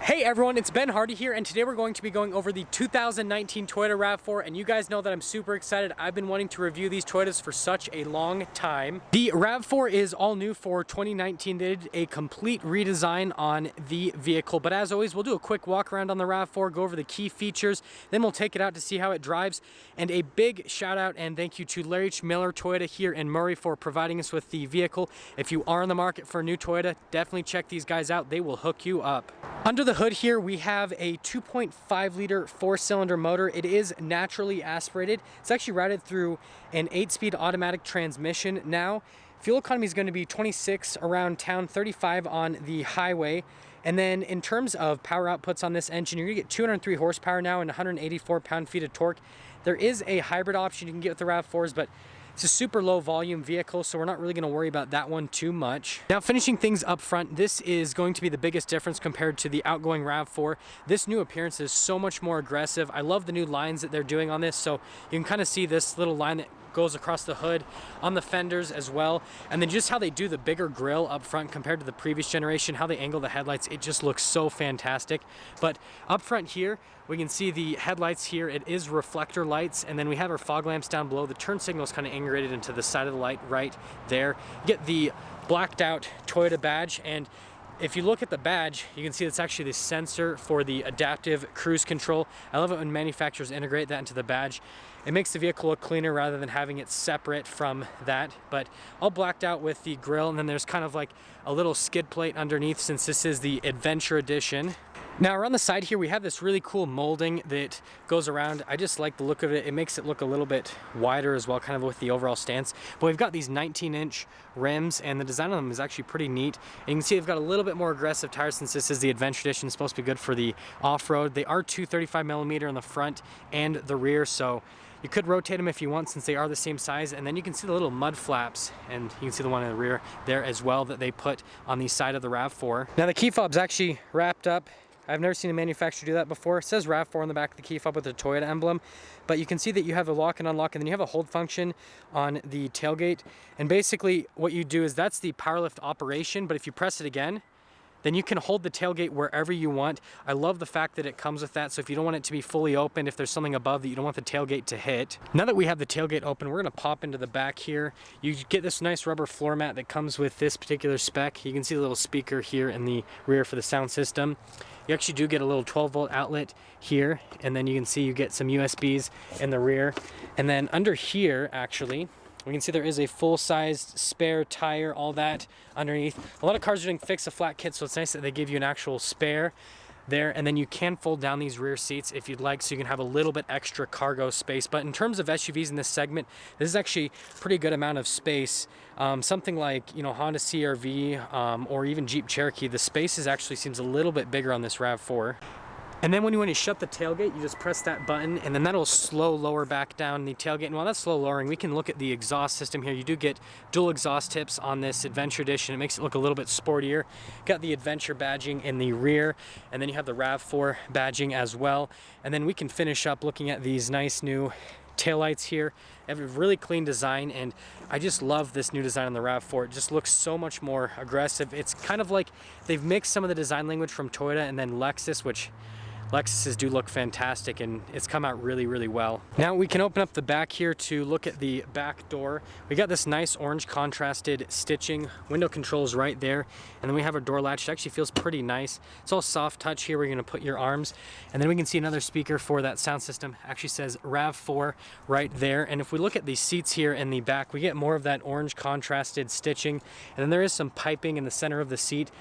Hey everyone, it's Ben Hardy here, and today we're going to be going over the 2019 Toyota RAV4, and you guys know that I'm super excited. I've been wanting to review these Toyotas for such a long time. The RAV4 is all new for 2019. They did a complete redesign on the vehicle, but as always, we'll do a quick walk around on the RAV4, go over the key features, then we'll take it out to see how it drives. And a big shout out and thank you to Larry Miller Toyota here in Murray for providing us with the vehicle. If you are in the market for a new Toyota, definitely check these guys out. They will hook you up. Under the hood here, we have a 2.5 liter 4-cylinder motor. It is naturally aspirated. It's actually routed through an 8-speed automatic transmission now. Fuel economy is going to be 26 around town, 35 on the highway. And then in terms of power outputs on this engine, you're going to get 203 horsepower now and 184 pound-feet of torque. There is a hybrid option you can get with the RAV4s, but it's a super low volume vehicle, so we're not really going to worry about that one too much. Now, finishing things up front, this is going to be the biggest difference compared to the outgoing RAV4. This new appearance is so much more aggressive. I love the new lines that they're doing on this, so you can kind of see this little line that goes across the hood on the fenders as well, and then just how they do the bigger grille up front compared to the previous generation, how they angle the headlights, it just looks so fantastic. But up front here, we can see the headlights here. It is reflector lights, and then we have our fog lamps down below. The turn signal is kind of integrated into the side of the light right there. You get the blacked out Toyota badge, and if you look at the badge, you can see it's actually the sensor for the adaptive cruise control. I love it when manufacturers integrate that into the badge. It makes the vehicle look cleaner rather than having it separate from that, but all blacked out with the grille, and then there's kind of like a little skid plate underneath since this is the Adventure Edition. Now around the side here, we have this really cool molding that goes around. I just like the look of it. It makes it look a little bit wider as well, kind of with the overall stance. But we've got these 19-inch rims, and the design on them is actually pretty neat. And you can see they've got a little bit more aggressive tires since this is the Adventure Edition. It's supposed to be good for the off-road. They are 235mm in the front and the rear, so you could rotate them if you want since they are the same size. And then you can see the little mud flaps, and you can see the one in the rear there as well that they put on the side of the RAV4. Now the key fob's actually wrapped up. I've never seen a manufacturer do that before. It says RAV4 on the back of the key fob with the Toyota emblem, but you can see that you have a lock and unlock, and then you have a hold function on the tailgate. And basically what you do is that's the power lift operation, but if you press it again, then you can hold the tailgate wherever you want. I love the fact that it comes with that, so if you don't want it to be fully open, if there's something above that you don't want the tailgate to hit. Now that we have the tailgate open, we're gonna pop into the back here. You get this nice rubber floor mat that comes with this particular spec. You can see the little speaker here in the rear for the sound system. You actually do get a little 12-volt outlet here, and then you can see you get some USBs in the rear. And then under here, actually, we can see there is a full-sized spare tire, all that underneath. A lot of cars are doing fix-a-flat kits, so it's nice that they give you an actual spare there. And then you can fold down these rear seats if you'd like, so you can have a little bit extra cargo space. But in terms of SUVs in this segment, this is actually a pretty good amount of space. Something like, you know, Honda CR-V or even Jeep Cherokee, the space actually seems a little bit bigger on this RAV4. And then when you shut the tailgate, you just press that button, and then that'll slow lower back down the tailgate. And while that's slow lowering, we can look at the exhaust system here. You do get dual exhaust tips on this Adventure Edition. It makes it look a little bit sportier. Got the Adventure badging in the rear, and then you have the RAV4 badging as well. And then we can finish up looking at these nice new taillights here. They have a really clean design, and I just love this new design on the RAV4. It just looks so much more aggressive. It's kind of like they've mixed some of the design language from Toyota and then Lexus, which Lexuses do look fantastic, and it's come out really, really well. Now we can open up the back here to look at the back door. We got this nice orange contrasted stitching, window controls right there, and then we have our door latch. It actually feels pretty nice. It's all soft touch here where you're gonna put your arms, and then we can see another speaker for that sound system. It actually says RAV4 right there. And if we look at the seats here in the back, we get more of that orange contrasted stitching, and then there is some piping in the center of the seat.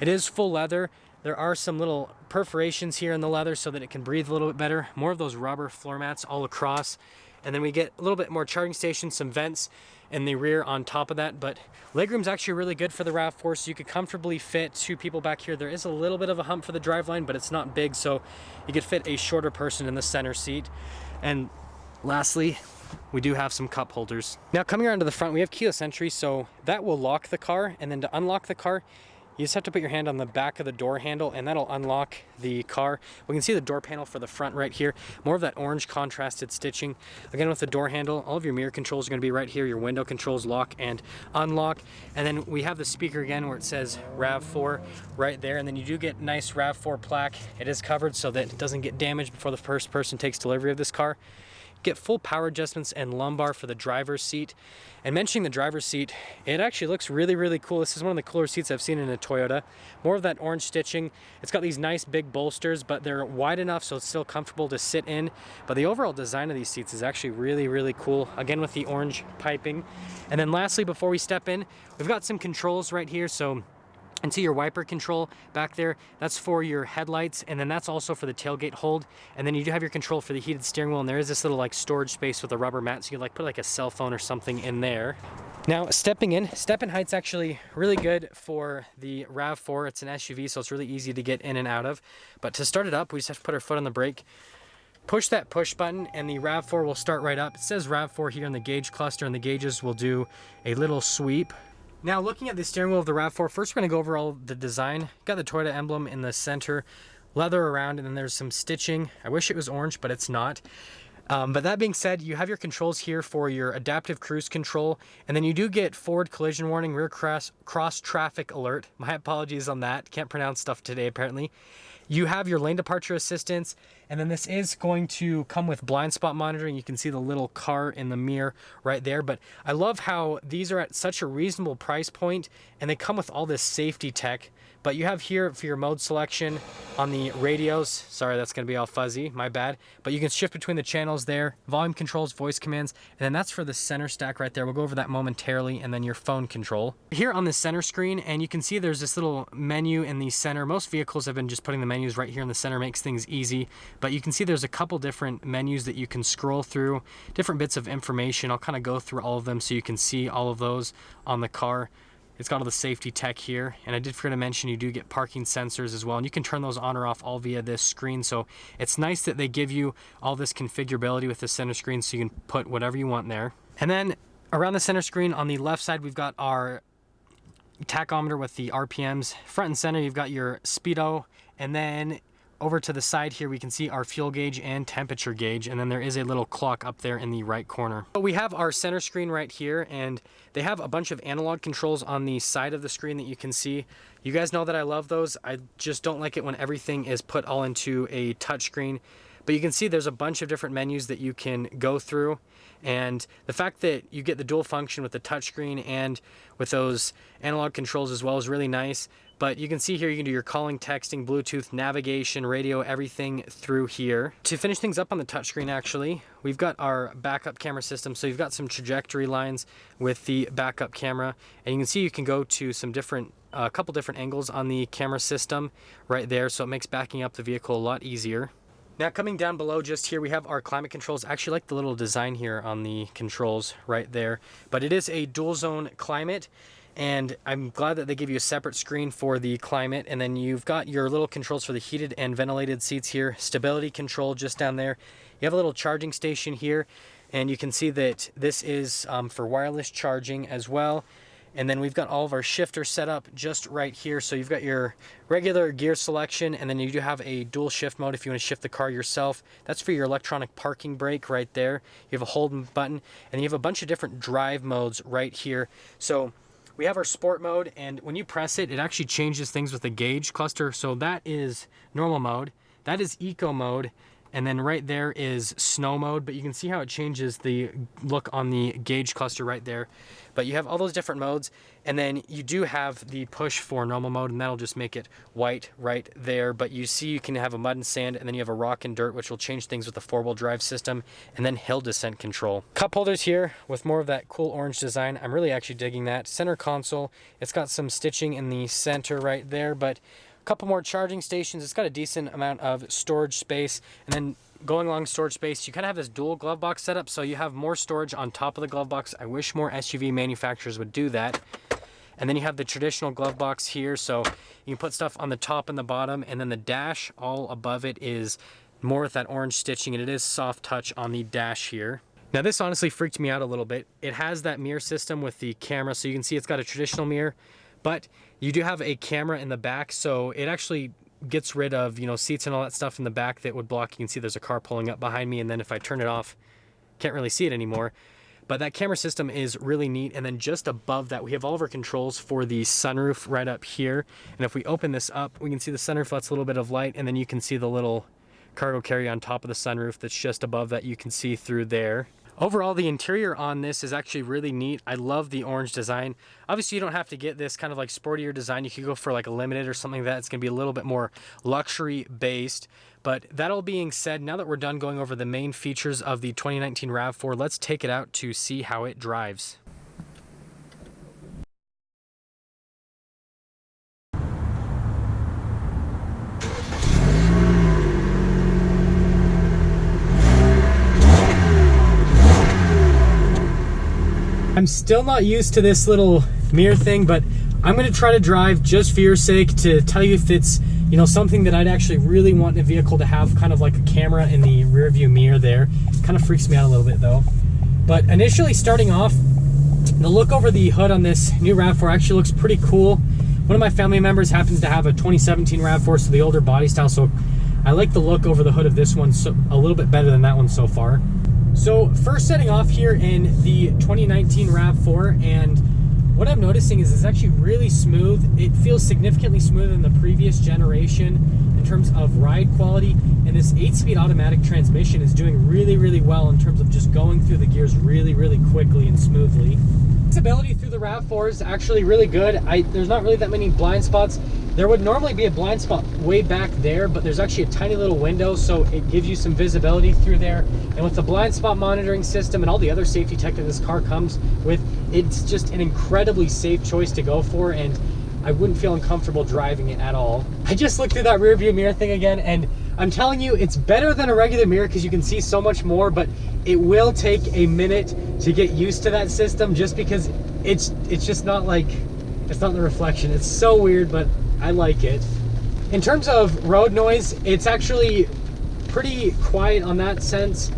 It is full leather. There are some little perforations here in the leather so that it can breathe a little bit better. More of those rubber floor mats all across. And then we get a little bit more charging stations, some vents in the rear on top of that. But legroom's actually really good for the RAV4, so you could comfortably fit 2 people back here. There is a little bit of a hump for the driveline, but it's not big, so you could fit a shorter person in the center seat. And lastly, we do have some cup holders. Now coming around to the front, we have keyless entry, so that will lock the car. And then to unlock the car, You just have to put your hand on the back of the door handle and that'll unlock the car. We can see the door panel for the front right here. More of that orange contrasted stitching. Again, with the door handle, all of your mirror controls are going to be right here. Your window controls, lock and unlock. And then we have the speaker again where it says RAV4 right there. And then you do get nice RAV4 plaque. It is covered so that it doesn't get damaged before the first person takes delivery of this car. Get full power adjustments and lumbar for the driver's seat. And mentioning the driver's seat, it actually looks really, really cool. This is one of the cooler seats I've seen in a Toyota. More of that orange stitching. It's got these nice big bolsters, but they're wide enough so it's still comfortable to sit in. But the overall design of these seats is actually really, really cool. Again, with the orange piping. And then lastly, before we step in, we've got some controls right here. So and see your wiper control back there, that's for your headlights, and then that's also for the tailgate hold. And then you do have your control for the heated steering wheel, and there is this little like storage space with a rubber mat, so you can like put like a cell phone or something in there. Now stepping in, step-in height's actually really good for the RAV4. It's an SUV, so it's really easy to get in and out of. But to start it up, we just have to put our foot on the brake, push that push button, and the RAV4 will start right up. It says RAV4 here in the gauge cluster, and the gauges will do a little sweep. Now looking at the steering wheel of the RAV4, first we're going to go over all the design. Got the Toyota emblem in the center, leather around, and then there's some stitching. I wish it was orange, but it's not. But that being said, you have your controls here for your adaptive cruise control, and then you do get forward collision warning, rear cross traffic alert. My apologies on that. Can't pronounce stuff today apparently. You have your lane departure assistance, and then this is going to come with blind spot monitoring. You can see the little car in the mirror right there, but I love how these are at such a reasonable price point and they come with all this safety tech. But you have here for your mode selection on the radios. Sorry, that's gonna be all fuzzy, my bad. But you can shift between the channels there, volume controls, voice commands, and then that's for the center stack right there. We'll go over that momentarily, and then your phone control. Here on the center screen, and you can see there's this little menu in the center. Most vehicles have been just putting the menus right here in the center, makes things easy. But you can see there's a couple different menus that you can scroll through, different bits of information. I'll kind of go through all of them so you can see all of those on the car. It's got all the safety tech here, and I did forget to mention you do get parking sensors as well, and you can turn those on or off all via this screen. So it's nice that they give you all this configurability with the center screen so you can put whatever you want there. And then around the center screen on the left side, we've got our tachometer with the RPMs. Front and center, you've got your speedo, and then over to the side here, we can see our fuel gauge and temperature gauge, and then there is a little clock up there in the right corner. But we have our center screen right here, and they have a bunch of analog controls on the side of the screen that you can see. You guys know that I love those. I just don't like it when everything is put all into a touch screen. But you can see there's a bunch of different menus that you can go through, and the fact that you get the dual function with the touchscreen and with those analog controls as well is really nice. But you can see here you can do your calling, texting, Bluetooth, navigation, radio, everything through here. To finish things up on the touchscreen, actually, we've got our backup camera system. So you've got some trajectory lines with the backup camera, and you can see you can go to some different a couple different angles on the camera system right there, so it makes backing up the vehicle a lot easier. Now coming down below just here, we have our climate controls. I actually like the little design here on the controls right there, but it is a dual zone climate, and I'm glad that they give you a separate screen for the climate. And then you've got your little controls for the heated and ventilated seats here, stability control just down there. You have a little charging station here, and you can see that this is for wireless charging as well. And then we've got all of our shifters set up just right here. So you've got your regular gear selection, and then you do have a dual shift mode if you want to shift the car yourself. That's for your electronic parking brake right there. You have a hold button, and you have a bunch of different drive modes right here. So we have our sport mode, and when you press it, it actually changes things with the gauge cluster. So that is normal mode, that is eco mode, and then right there is snow mode, but you can see how it changes the look on the gauge cluster right there. But you have all those different modes, and then you do have the push for normal mode, and that'll just make it white right there. But you see you can have a mud and sand, and then you have a rock and dirt, which will change things with the four-wheel drive system, and then hill descent control. Cup holders here with more of that cool orange design. I'm really actually digging that. Center console, it's got some stitching in the center right there, but a couple more charging stations. It's got a decent amount of storage space, and then going along storage space, you kind of have this dual glove box setup, so you have more storage on top of the glove box. I wish more SUV manufacturers would do that. And then you have the traditional glove box here, so you can put stuff on the top and the bottom, and then the dash all above it is more with that orange stitching, and it is soft touch on the dash here. Now this honestly freaked me out a little bit. It has that mirror system with the camera, so you can see it's got a traditional mirror, but you do have a camera in the back, so it actually gets rid of, you know, seats and all that stuff in the back that would block. You can see there's a car pulling up behind me, and then if I turn it off, can't really see it anymore. But that camera system is really neat. And then just above that, we have all of our controls for the sunroof right up here. And if we open this up, we can see the sunroof lets a little bit of light, and then you can see the little cargo carrier on top of the sunroof that's just above that you can see through there. Overall, the interior on this is actually really neat. I love the orange design. Obviously, you don't have to get this kind of like sportier design. You could go for like a limited or something like that. It's going to be a little bit more luxury based. But that all being said, now that we're done going over the main features of the 2019 RAV4, let's take it out to see how it drives. I'm still not used to this little mirror thing, but I'm going to try to drive just for your sake to tell you if it's, you know, something that I'd actually really want in a vehicle to have, kind of like a camera in the rear view mirror there. Kind of freaks me out a little bit though. But initially starting off, the look over the hood on this new RAV4 actually looks pretty cool. One of my family members happens to have a 2017 RAV4, so the older body style, so I like the look over the hood of this one a little bit better than that one so far. So first setting off here in the 2019 RAV4, and what I'm noticing is it's actually really smooth. It feels significantly smoother than the previous generation in terms of ride quality, and this 8-speed automatic transmission is doing really, really well in terms of just going through the gears really, really quickly and smoothly. Visibility through the RAV4 is actually really good. There's not really that many blind spots. There would normally be a blind spot way back there, but there's actually a tiny little window, so it gives you some visibility through there. And with the blind spot monitoring system and all the other safety tech that this car comes with, it's just an incredibly safe choice to go for, and I wouldn't feel uncomfortable driving it at all. I just looked through that rear view mirror thing again, and I'm telling you, it's better than a regular mirror because you can see so much more, but it will take a minute to get used to that system, just because it's just not like, it's not the reflection. It's so weird, but I like it. In terms of road noise, it's actually pretty quiet on that sense.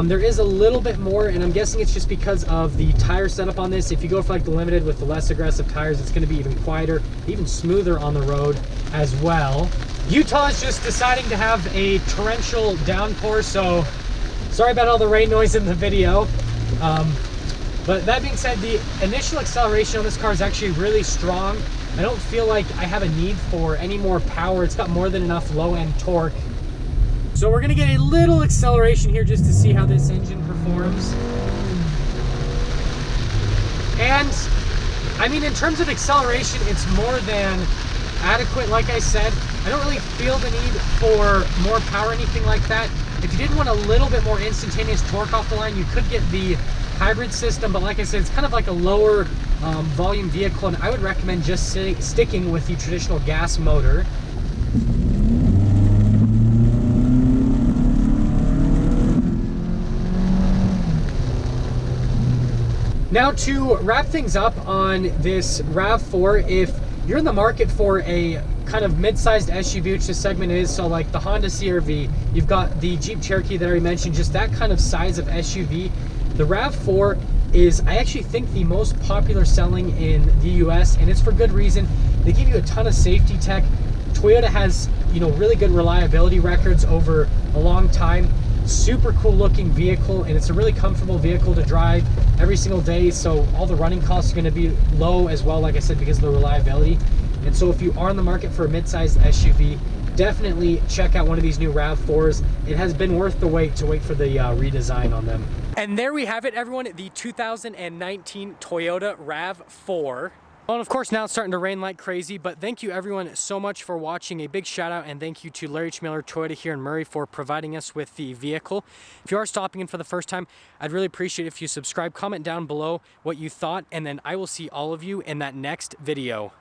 There is a little bit more, and I'm guessing it's just because of the tire setup on this. If you go for like the limited with the less aggressive tires, it's going to be even quieter, even smoother on the road as well. Utah is just deciding to have a torrential downpour, so sorry about all the rain noise in the video. But that being said, the initial acceleration on this car is actually really strong. I don't feel like I have a need for any more power. It's got more than enough low-end torque. So we're gonna get a little acceleration here just to see how this engine performs. And I mean, in terms of acceleration, it's more than adequate. Like I said, I don't really feel the need for more power or anything like that. If you did want a little bit more instantaneous torque off the line, you could get the hybrid system, but like I said, it's kind of like a lower volume vehicle, and I would recommend just sticking with the traditional gas motor. Now, to wrap things up on this RAV4, if you're in the market for a kind of mid-sized SUV, which this segment is, so like the Honda CR-V, you've got the Jeep Cherokee that I already mentioned, just that kind of size of SUV, the RAV4 is, I actually think, the most popular selling in the US, and it's for good reason. They give you a ton of safety tech. Toyota has, you know, really good reliability records over a long time. Super cool looking vehicle, and it's a really comfortable vehicle to drive every single day, so all the running costs are going to be low as well, like I said, because of the reliability. And so if you are in the market for a mid-sized SUV, definitely check out one of these new RAV4s. It has been worth the wait to wait for the redesign on them. And there we have it, everyone, the 2019 Toyota RAV4. Well, and of course, now it's starting to rain like crazy, but thank you everyone so much for watching. A big shout out and thank you to Larry H. Miller Toyota here in Murray for providing us with the vehicle. If you are stopping in for the first time, I'd really appreciate it if you subscribe, comment down below what you thought, and then I will see all of you in that next video.